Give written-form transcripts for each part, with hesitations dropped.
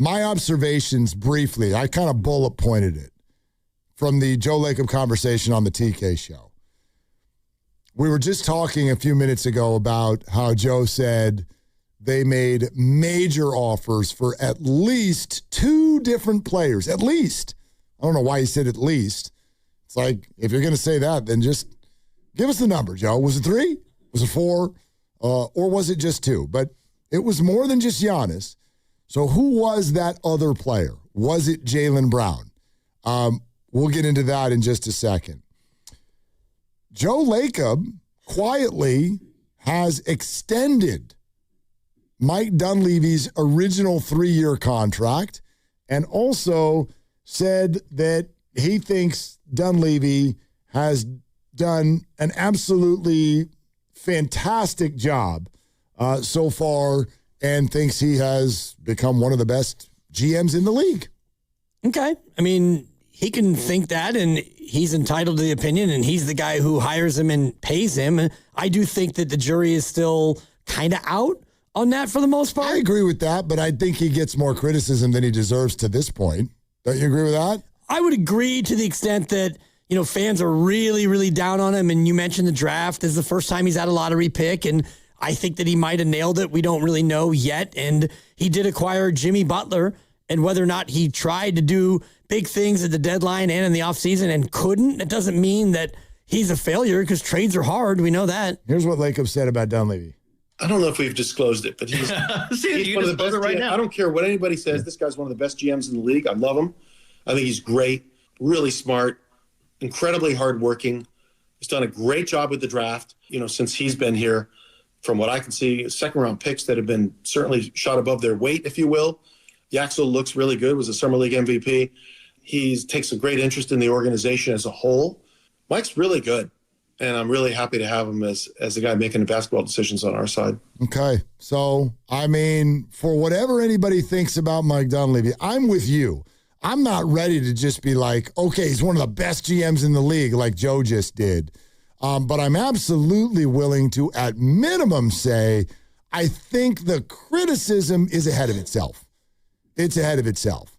my observations briefly, I kind of bullet pointed it from the Joe Lacob conversation on the TK show. We were just talking a few minutes ago about how Joe said they made major offers for at least 2 different players. At least. I don't know why he said at least. It's like, if you're going to say that, then just give us the number, Joe. Was it 3? Was it 4? Or was it just 2? But it was more than just Giannis. So who was that other player? Was it Jaylen Brown? We'll get into that in just a second. Joe Lacob quietly has extended Mike Dunleavy's original 3-year contract and also said that he thinks Dunleavy has done an absolutely fantastic job so far and thinks he has become one of the best GMs in the league. Okay. I mean, he can think that, and he's entitled to the opinion, and he's the guy who hires him and pays him. And I do think that the jury is still kind of out on that for the most part. I agree with that, but I think he gets more criticism than he deserves to this point. Don't you agree with that? I would agree to the extent that, you know, fans are really, really down on him. And you mentioned the draft. This is the first time he's had a lottery pick, and I think that he might have nailed it. We don't really know yet. And he did acquire Jimmy Butler, and whether or not he tried to do big things at the deadline and in the offseason and couldn't, it doesn't mean that he's a failure because trades are hard. We know that. Here's what Lacob said about Dunleavy. I don't know if we've disclosed it, but he's one of the best right now. I don't care what anybody says. This guy's one of the best GMs in the league. I love him. I think he's great, really smart, incredibly hardworking. He's done a great job with the draft, you know, since he's been here. From what I can see, second-round picks that have been certainly shot above their weight, if you will. Yaxel looks really good, was a Summer League MVP. He takes a great interest in the organization as a whole. Mike's really good, and I'm really happy to have him as the guy making the basketball decisions on our side. Okay, so, I mean, for whatever anybody thinks about Mike Dunleavy, I'm with you. I'm not ready to just be like, okay, he's one of the best GMs in the league like Joe just did. But I'm absolutely willing to, at minimum, say I think the criticism is ahead of itself. It's ahead of itself.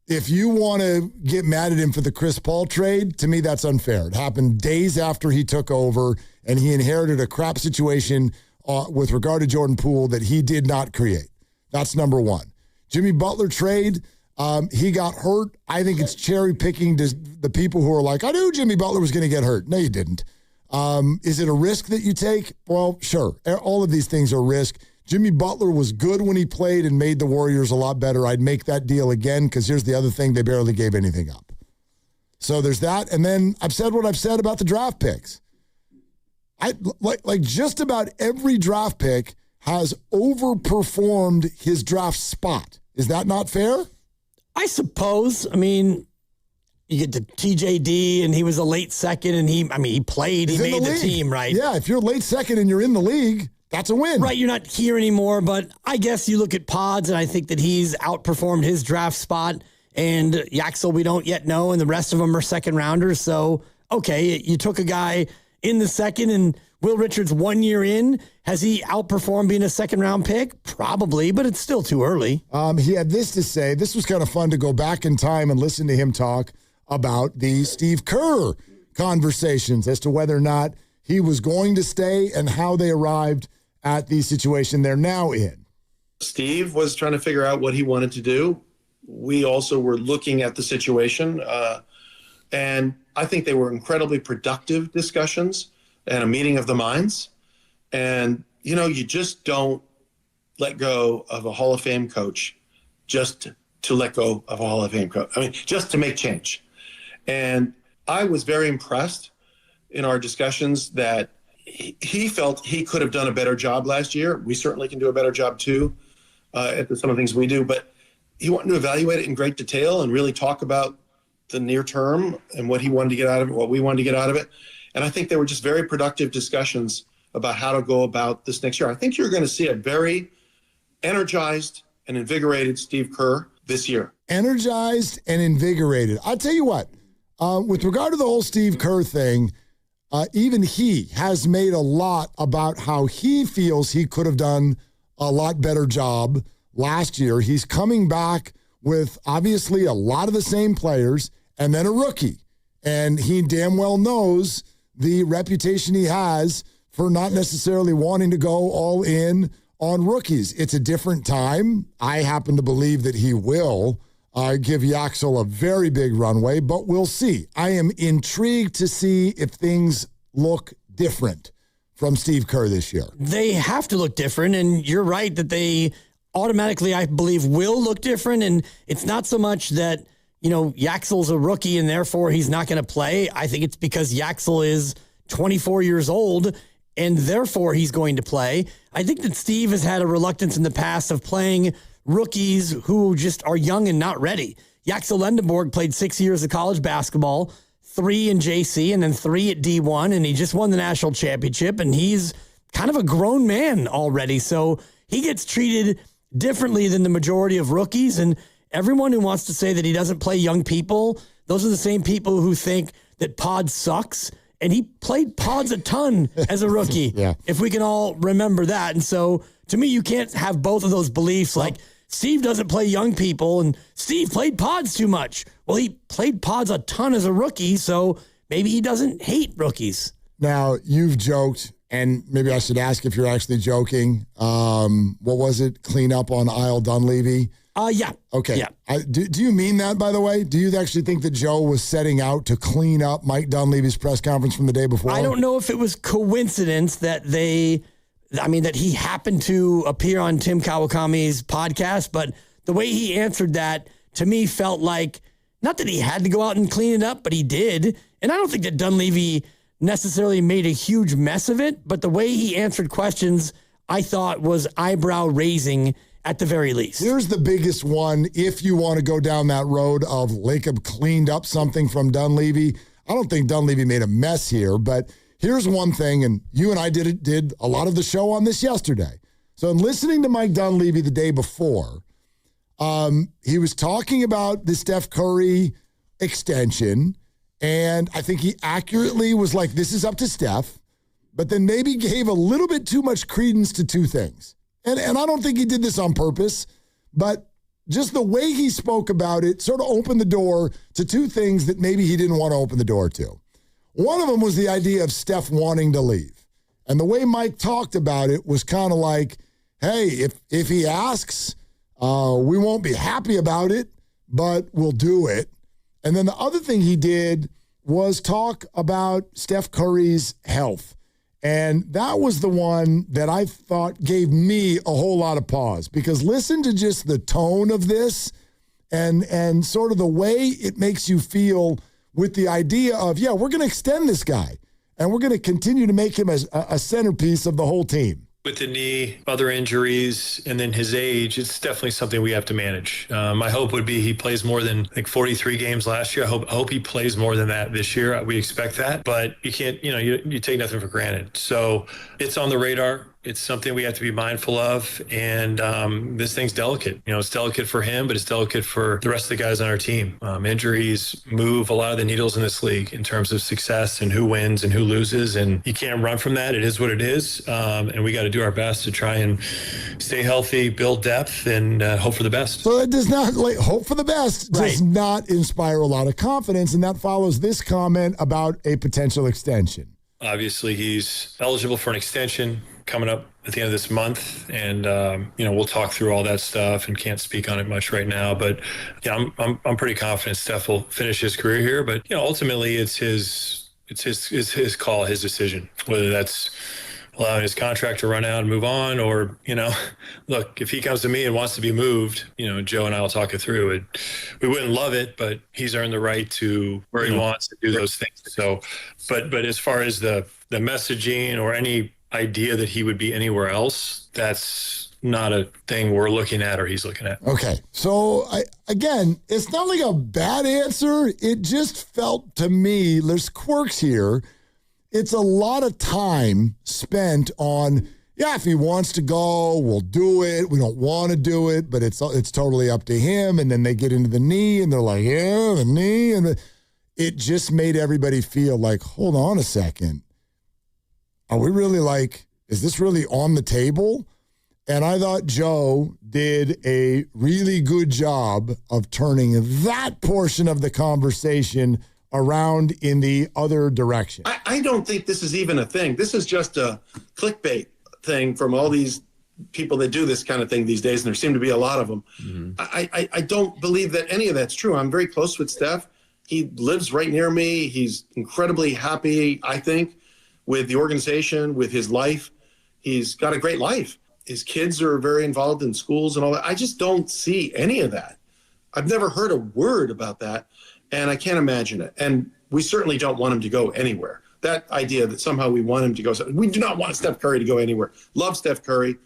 If you want to get mad at him for the Chris Paul trade, to me, that's unfair. It happened days after he took over, and he inherited a crap situation with regard to Jordan Poole that he did not create. That's number one. Jimmy Butler trade, he got hurt. I think it's cherry picking to the people who are like, I knew Jimmy Butler was going to get hurt. No, you didn't. Is it a risk that you take? Well, sure. All of these things are risk. Jimmy Butler was good when he played and made the Warriors a lot better. I'd make that deal again because here's the other thing. They barely gave anything up. So there's that. And then I've said what I've said about the draft picks. Like just about every draft pick has overperformed his draft spot. Is that not fair? I suppose. I mean, you get to TJD, and he was a late second, and he played. He made the team, right? Yeah, if you're late second and you're in the league, that's a win. Right, you're not here anymore, but I guess you look at Pods, and I think that he's outperformed his draft spot, and Yaxel we don't yet know, and the rest of them are second-rounders. So, okay, you took a guy in the second, and Will Richards 1 year in. Has he outperformed being a second-round pick? Probably, but it's still too early. He had this to say. This was kind of fun to go back in time and listen to him talk about the Steve Kerr conversations as to whether or not he was going to stay and how they arrived at the situation they're now in. Steve was trying to figure out what he wanted to do. We also were looking at the situation, and I think they were incredibly productive discussions and a meeting of the minds. And, you know, you just don't let go of a Hall of Fame coach just to let go of a Hall of Fame coach. I mean, just to make change. And I was very impressed in our discussions that he felt he could have done a better job last year. We certainly can do a better job too at some of the things we do, but he wanted to evaluate it in great detail and really talk about the near term and what he wanted to get out of it, what we wanted to get out of it. And I think they were just very productive discussions about how to go about this next year. I think you're going to see a very energized and invigorated Steve Kerr this year. Energized and invigorated. I'll tell you what, with regard to the whole Steve Kerr thing, even he has made a lot about how he feels he could have done a lot better job last year. He's coming back with obviously a lot of the same players and then a rookie. And he damn well knows the reputation he has for not necessarily wanting to go all in on rookies. It's a different time. I happen to believe that he will give Yaxel a very big runway, but we'll see. I am intrigued to see if things look different from Steve Kerr this year. They have to look different, and you're right that they automatically, I believe, will look different. And it's not so much that, Yaxel's a rookie and therefore he's not going to play. I think it's because Yaxel is 24 years old and therefore he's going to play. I think that Steve has had a reluctance in the past of playing rookies who just are young and not ready. Yaxel Lendeborg played 6 years of college basketball, 3 in JC and then 3 at D1, and he just won the national championship, and he's kind of a grown man already. So he gets treated differently than the majority of rookies, and everyone who wants to say that he doesn't play young people, those are the same people who think that Pod sucks, and he played Pods a ton as a rookie, if we can all remember that. And so to me, you can't have both of those beliefs, like Steve doesn't play young people and Steve played Pods too much. Well, he played Pods a ton as a rookie, so maybe he doesn't hate rookies. Now, you've joked, and maybe I should ask if you're actually joking. What was it? Clean up on Isle Dunleavy? Yeah. Okay. Yeah. Do you mean that, by the way? Do you actually think that Joe was setting out to clean up Mike Dunleavy's press conference from the day before? I don't know if it was coincidence that that he happened to appear on Tim Kawakami's podcast, but the way he answered that to me felt like, not that he had to go out and clean it up, but he did. And I don't think that Dunleavy necessarily made a huge mess of it, but the way he answered questions, I thought was eyebrow raising at the very least. Here's the biggest one. If you want to go down that road of Lacob cleaned up something from Dunleavy, I don't think Dunleavy made a mess here, but here's one thing, and you and I did a lot of the show on this yesterday. So in listening to Mike Dunleavy the day before, he was talking about the Steph Curry extension, and I think he accurately was like, this is up to Steph, but then maybe gave a little bit too much credence to two things. And I don't think he did this on purpose, but just the way he spoke about it sort of opened the door to two things that maybe he didn't want to open the door to. One of them was the idea of Steph wanting to leave. And the way Mike talked about it was kind of like, hey, if he asks, we won't be happy about it, but we'll do it. And then the other thing he did was talk about Steph Curry's health. And that was the one that I thought gave me a whole lot of pause, because listen to just the tone of this and sort of the way it makes you feel with the idea of, we're going to extend this guy and we're going to continue to make him as a centerpiece of the whole team. With the knee, other injuries, and then his age, it's definitely something we have to manage. My hope would be he plays more than 43 games last year. I hope he plays more than that this year. We expect that, but you can't, you take nothing for granted. So it's on the radar. It's something we have to be mindful of. And this thing's delicate. It's delicate for him, but it's delicate for the rest of the guys on our team. Injuries move a lot of the needles in this league in terms of success and who wins and who loses. And you can't run from that. It is what it is. And we got to do our best to try and stay healthy, build depth, and hope for the best. So that does not, hope for the best does not inspire a lot of confidence. And that follows this comment about a potential extension. Obviously, he's eligible for an extension coming up at the end of this month, and we'll talk through all that stuff and can't speak on it much right now. But I'm pretty confident Steph will finish his career here. But ultimately, it's his call, his decision, whether that's allowing his contract to run out and move on, or look, if he comes to me and wants to be moved, Joe and I will talk it through. It we wouldn't love it, but he's earned the right to where he wants to do those things. So, but as far as the messaging or any idea that he would be anywhere else, that's not a thing we're looking at or he's looking at. Okay. So again, it's not like a bad answer. It just felt to me, there's quirks here. It's a lot of time spent on, if he wants to go, we'll do it. We don't want to do it, but it's totally up to him. And then they get into the knee and they're like, the knee. And it just made everybody feel like, hold on a second. Are we really is this really on the table? And I thought Joe did a really good job of turning that portion of the conversation around in the other direction. I don't think this is even a thing. This is just a clickbait thing from all these people that do this kind of thing these days, and there seem to be a lot of them. Mm-hmm. I don't believe that any of that's true. I'm very close with Steph. He lives right near me. He's incredibly happy, I think, with the organization, with his life. He's got a great life. His kids are very involved in schools and all that. I just don't see any of that. I've never heard a word about that, and I can't imagine it. And we certainly don't want him to go anywhere. That idea that somehow we want him to go, we do not want Steph Curry to go anywhere. Love Steph Curry,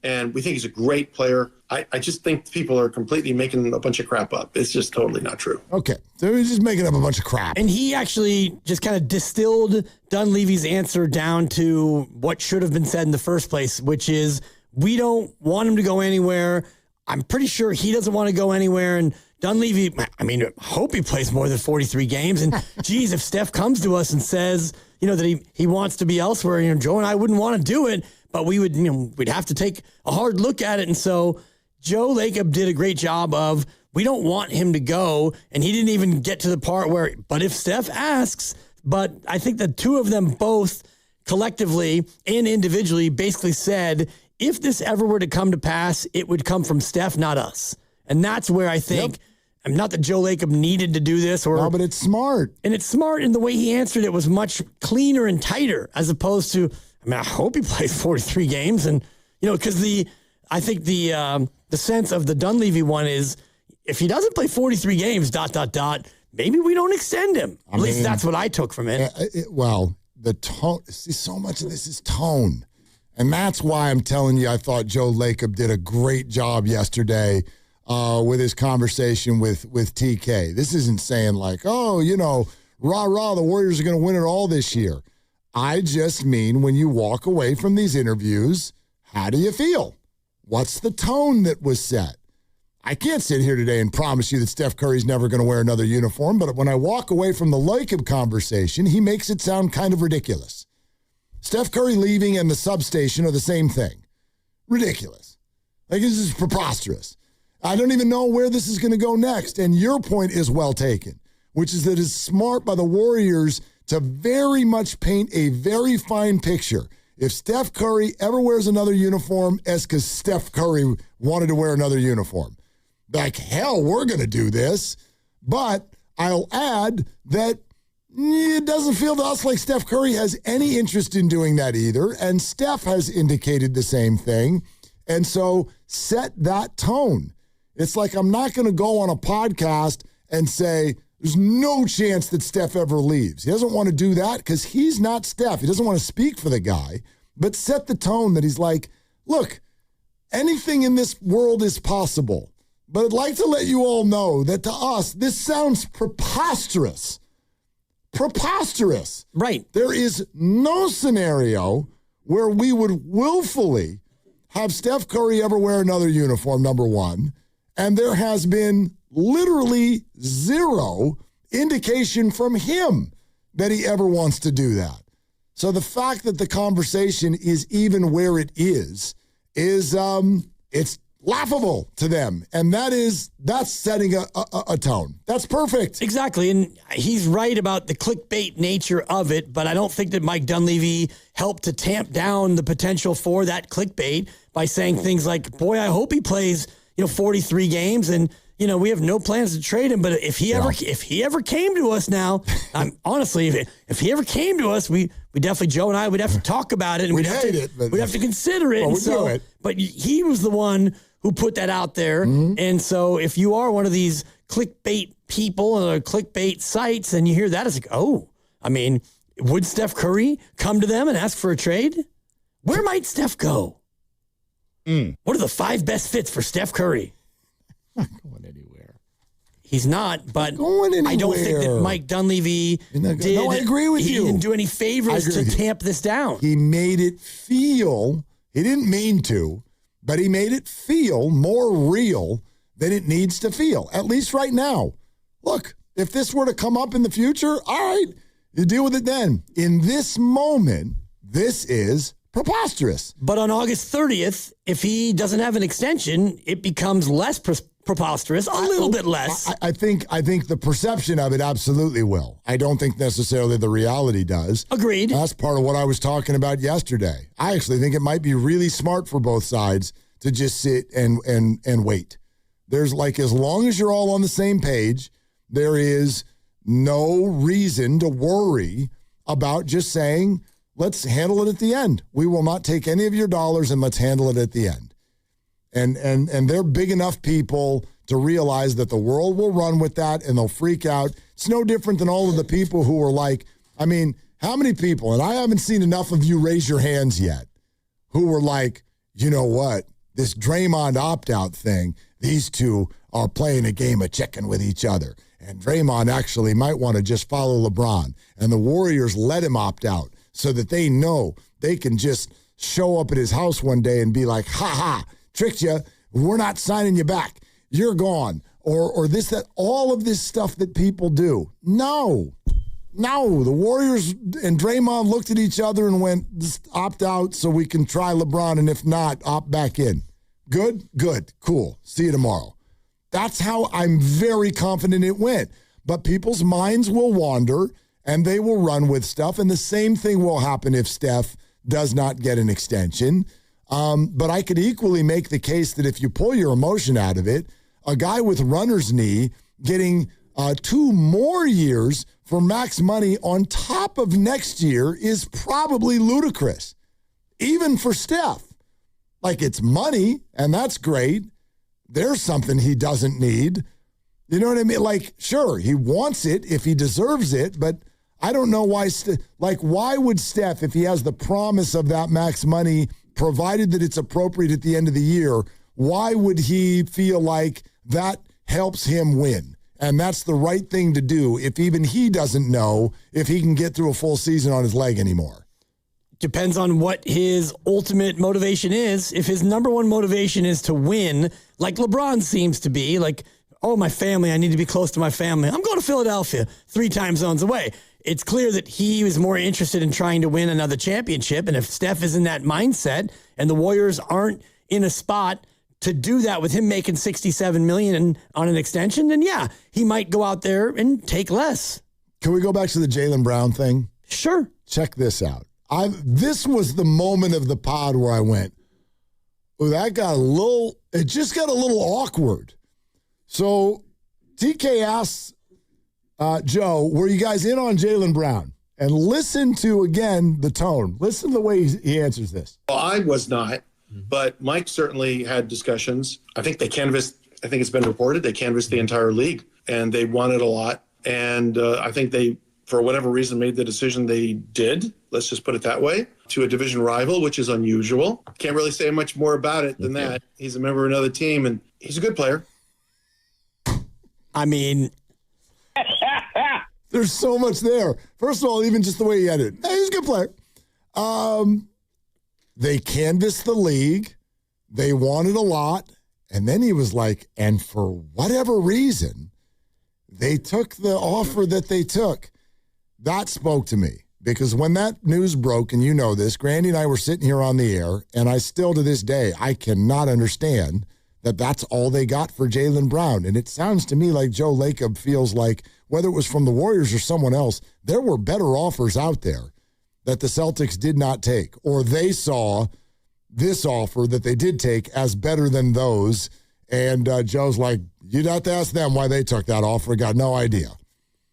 and we think he's a great player. I just think people are completely making a bunch of crap up. It's just totally not true. Okay, so he's just making up a bunch of crap. And he actually just kind of distilled Dunleavy's answer down to what should have been said in the first place, which is, we don't want him to go anywhere. I'm pretty sure he doesn't want to go anywhere. And Dunleavy, I mean, I hope he plays more than 43 games. And geez, if Steph comes to us and says, that he wants to be elsewhere, Joe and I wouldn't want to do it, but we would, we'd have to take a hard look at it. And so Joe Lacob did a great job of, we don't want him to go. And he didn't even get to the part where, but if Steph asks, but I think the two of them both collectively and individually basically said, if this ever were to come to pass, it would come from Steph, not us. And that's where I think, not that Joe Lacob needed to do this. No, but it's smart. And it's smart, and the way he answered it was much cleaner and tighter, as opposed to, I hope he plays 43 games. And, because I think the sense of the Dunleavy one is, if he doesn't play 43 games, ... maybe we don't extend him. At least that's what I took from it. The tone, see, so much of this is tone. And that's why I'm telling you, I thought Joe Lacob did a great job yesterday with his conversation with TK. This isn't saying like, rah, the Warriors are going to win it all this year. I just mean, when you walk away from these interviews, how do you feel? What's the tone that was set? I can't sit here today and promise you that Steph Curry's never going to wear another uniform, but when I walk away from the Lacob conversation, he makes it sound kind of ridiculous. Steph Curry leaving and the substation are the same thing. Ridiculous. Like, this is preposterous. I don't even know where this is going to go next. And your point is well taken, which is that it's smart by the Warriors to very much paint a very fine picture. If Steph Curry ever wears another uniform, it's because Steph Curry wanted to wear another uniform. Like, hell, we're going to do this. But I'll add that it doesn't feel to us like Steph Curry has any interest in doing that either. And Steph has indicated the same thing. And so set that tone. It's like, I'm not going to go on a podcast and say, there's no chance that Steph ever leaves. He doesn't want to do that because he's not Steph. He doesn't want to speak for the guy. But set the tone that he's like, look, anything in this world is possible. But I'd like to let you all know that to us, this sounds preposterous. Preposterous. Right. There is no scenario where we would willfully have Steph Curry ever wear another uniform, number one. And there has been literally zero indication from him that he ever wants to do that. So the fact that the conversation is even where it is it's laughable to them. And that's setting a tone. That's perfect. Exactly. And he's right about the clickbait nature of it, but I don't think that Mike Dunleavy helped to tamp down the potential for that clickbait by saying things like, boy, I hope he plays 43 games, and we have no plans to trade him. But if he ever came to us now, honestly, if he ever came to us, we definitely, Joe and I would have to talk about it, and we'd have to consider it. Well, we'd do it. But he was the one who put that out there, and so if you are one of these clickbait people or clickbait sites, and you hear that, it's like, would Steph Curry come to them and ask for a trade? Where might Steph go? What are the 5 best fits for Steph Curry? Not going anywhere. He's not, but going anywhere. I don't think that Mike Dunleavy did. No, I agree with you. He didn't do any favors to tamp this down. He made it feel, he didn't mean to, but he made it feel more real than it needs to feel, at least right now. Look, if this were to come up in the future, all right, you deal with it then. In this moment, this is preposterous. But on August 30th, if he doesn't have an extension, it becomes less preposterous, a little bit less. I think the perception of it absolutely will. I don't think necessarily the reality does. Agreed. That's part of what I was talking about yesterday. I actually think it might be really smart for both sides to just sit and wait. There's as long as you're all on the same page, there is no reason to worry about just saying, let's handle it at the end. We will not take any of your dollars and let's handle it at the end. And they're big enough people to realize that the world will run with that and they'll freak out. It's no different than all of the people who were like, I mean, how many people, and I haven't seen enough of you raise your hands yet, who were like, you know what, this Draymond opt-out thing, these two are playing a game of chicken with each other. And Draymond actually might want to just follow LeBron. And the Warriors let him opt out so that they know they can just show up at his house one day and be like, ha, tricked you. We're not signing you back. You're gone. Or this, that, all of this stuff that people do. No. The Warriors and Draymond looked at each other and went, just opt out so we can try LeBron. And if not, opt back in. Good. Cool. See you tomorrow. That's how I'm very confident it went. But people's minds will wander and they will run with stuff. And the same thing will happen if Steph does not get an extension. But I could equally make the case that if you pull your emotion out of it, a guy with runner's knee getting 2 more years for max money on top of next year is probably ludicrous, even for Steph. It's money, and that's great. There's something he doesn't need. You know what I mean? Sure, he wants it if he deserves it, but I don't know why. Why would Steph, if he has the promise of that max money, provided that it's appropriate at the end of the year, why would he feel like that helps him win? And that's the right thing to do if even he doesn't know if he can get through a full season on his leg anymore. Depends on what his ultimate motivation is. If his number one motivation is to win, like LeBron seems to be, my family, I need to be close to my family. I'm going to Philadelphia, 3 time zones away. It's clear that he was more interested in trying to win another championship. And if Steph is in that mindset and the Warriors aren't in a spot to do that with him making $67 million on an extension, then yeah, he might go out there and take less. Can we go back to the Jaylen Brown thing? Sure. Check this out. This was the moment of the pod where I went, it just got a little awkward. So TK asks Joe, were you guys in on Jaylen Brown? And listen to, again, the tone. Listen to the way he answers this. Well, I was not, but Mike certainly had discussions. I think it's been reported, they canvassed the entire league, and they wanted a lot. And I think they, for whatever reason, made the decision they did, let's just put it that way, to a division rival, which is unusual. Can't really say much more about it than that. He's a member of another team, and he's a good player. I mean, there's so much there. First of all, even just the way he ended it. Hey, he's a good player. They canvassed the league. They wanted a lot. And then he was like, and for whatever reason, they took the offer that they took. That spoke to me. Because when that news broke, and you know this, Grandy and I were sitting here on the air, and I still to this day, I cannot understand that that's all they got for Jaylen Brown. And it sounds to me like Joe Lacob feels like, whether it was from the Warriors or someone else, there were better offers out there that the Celtics did not take, or they saw this offer that they did take as better than those. And Joe's like, you'd have to ask them why they took that offer. Got no idea.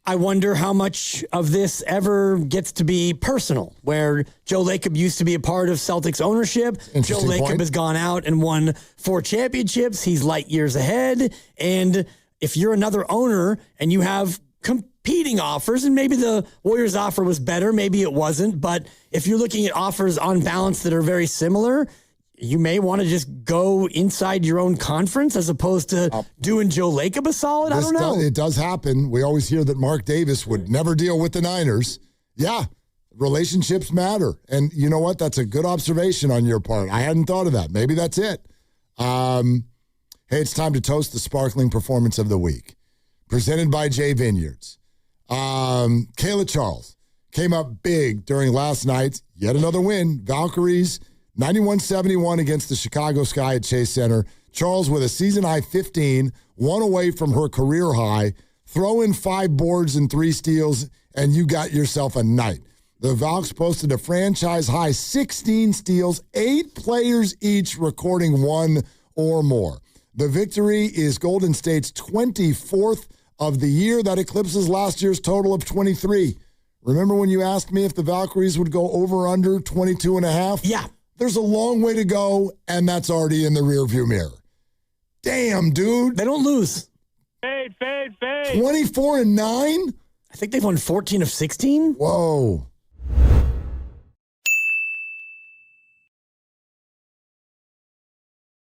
I wonder how much of this ever gets to be personal, where Joe Lacob used to be a part of Celtics ownership. Joe Lacob has gone out and won 4 championships. He's light years ahead. And if you're another owner and you have competing offers, and maybe the Warriors offer was better, maybe it wasn't, but if you're looking at offers on balance that are very similar, you may want to just go inside your own conference as opposed to doing Joe Lacob a solid. I don't know. It does happen. We always hear that Mark Davis would never deal with the Niners. Yeah, relationships matter. And you know what? That's a good observation on your part. I hadn't thought of that. Maybe that's it. Hey, it's time to toast the sparkling performance of the week. Presented by J Vineyards. Kayla Charles, came up big during last night's yet another win. Valkyries 91-71 against the Chicago Sky at Chase Center. Charles with a season-high 15, one away from her career high. Throw in 5 boards and 3 steals, and you got yourself a night. The Valks posted a franchise-high 16 steals, 8 players each recording 1 or more. The victory is Golden State's 24th of the year. That eclipses last year's total of 23. Remember when you asked me if the Valkyries would go over or under 22.5? Yeah. There's a long way to go, and that's already in the rearview mirror. Damn, dude. They don't lose. Fade. 24-9? I think they've won 14 of 16. Whoa.